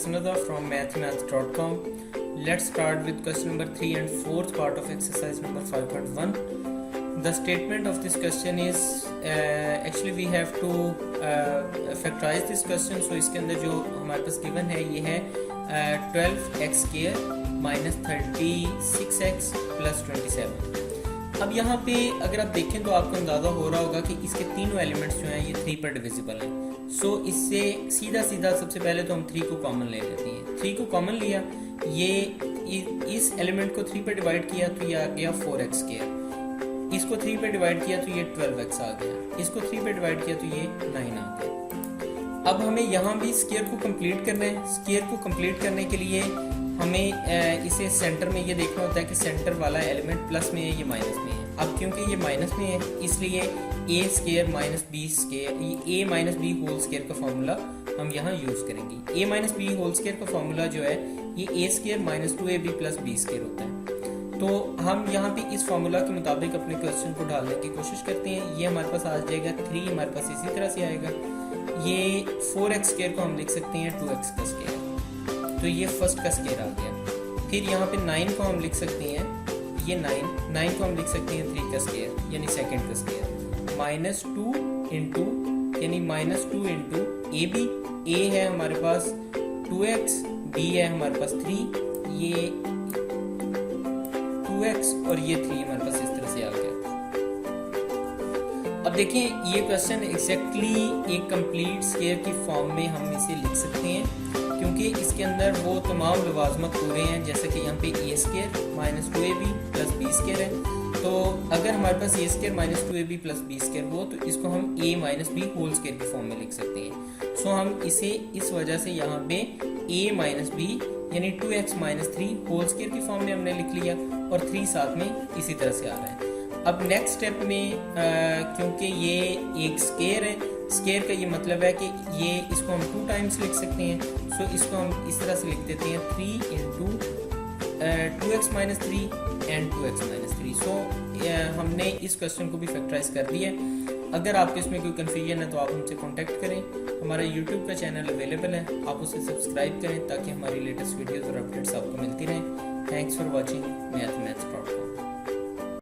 Sanada from mathemath.com. Let's start with question number 3 and 4th part of exercise number 5.1. The statement of this question is actually we have to factorize this question. So इसके अंदर जो हमारे पास given है ये है 12x square minus 36x plus 27. अब यहाँ पे अगर आप देखें तो आपको अंदाज़ा हो रहा होगा कि इसके तीनों एलिमेंट्स जो हैं ये 3 पर डिविजिबल हैं. सो इससे सीधा सबसे पहले तो हम 3 को कॉमन ले लेते हैं. 3 को कॉमन लिया, ये इस एलिमेंट को 3 पर डिवाइड किया तो ये आ गया 4x स्क्वायर. इसको 3 पर डिवाइड किया तो ये 12x आ गया. इसको 3 पर डिवाइड किया तो ये 9 आ गया. अब हमें यहाँ भी स्क्वायर को कंप्लीट करना है. स्क्वायर को कंप्लीट करने के लिए हमें इसे सेंटर में ये देखना होता है कि सेंटर वाला एलिमेंट प्लस में है, ये माइनस में है. अब क्योंकि ये माइनस में है इसलिए a square minus b square, a minus b whole square का फॉर्मूला हम यहाँ यूज करेंगे. A minus b whole square का फॉर्मूला जो है ये a square minus 2ab plus b square होता है. तो हम यहाँ पे इस फॉर्मूला के मुताबिक अपने क्वेश्चन को ढालने की कोशिश करते हैं. ये हमारे पास आ जाएगा 3, हमारे पास इसी तरह से आएगा. ये 4x स्क्वायर को हम लिख सकते हैं 2x का स्क्वायर, तो ये फर्स्ट का स्क्वायर आ गया. फिर यहाँ पे 9 को हम लिख सकते हैं, ये 9 को हम लिख सकते हैं 3 का स्क्वायर यानी सेकंड का स्क्वायर. -2 इंटू यानी -2 इंटू ए बी. ए है हमारे पास 2x, बी है हमारे पास 3, ये 2x और ये 3 हमारे पास इस तरह से आ गया. अब देखिए ये क्वेश्चन एग्जैक्टली एक कंप्लीट स्क्वायर की फॉर्म में हम इसे लिख सकते हैं क्योंकि इसके अंदर वो तमाम लवाजमत पूरे हैं. जैसे कि यहाँ पे a square minus 2ab plus b square है. तो अगर हमारे पास a square minus 2ab plus b square हो तो इसको हम a minus b whole square की फॉर्म में लिख सकते हैं. सो हम इसे इस वजह से यहाँ पे a माइनस बी यानी 2x माइनस 3 होल स्क्वायर की फॉर्म में हमने लिख लिया और 3 साथ में इसी तरह से आ रहा है. अब नेक्स्ट स्टेप में क्योंकि ये एक स्क्वायर है, स्क्वायर का ये मतलब है कि ये इसको हम 2 टाइम्स लिख सकते हैं. सो इसको हम इस तरह से लिख देते हैं 3 into 2x minus 3 and 2x minus 3. सो हमने इस क्वेश्चन को भी फैक्टराइज कर दिया. अगर आपको इसमें कोई कन्फ्यूजन है तो आप हमसे कांटेक्ट करें. हमारा यूट्यूब का चैनल अवेलेबल है, आप उसे सब्सक्राइब करें ताकि हमारी लेटेस्ट वीडियोज़ और अपडेट्स आपको मिलती रहें. Thanks for watching mathematics.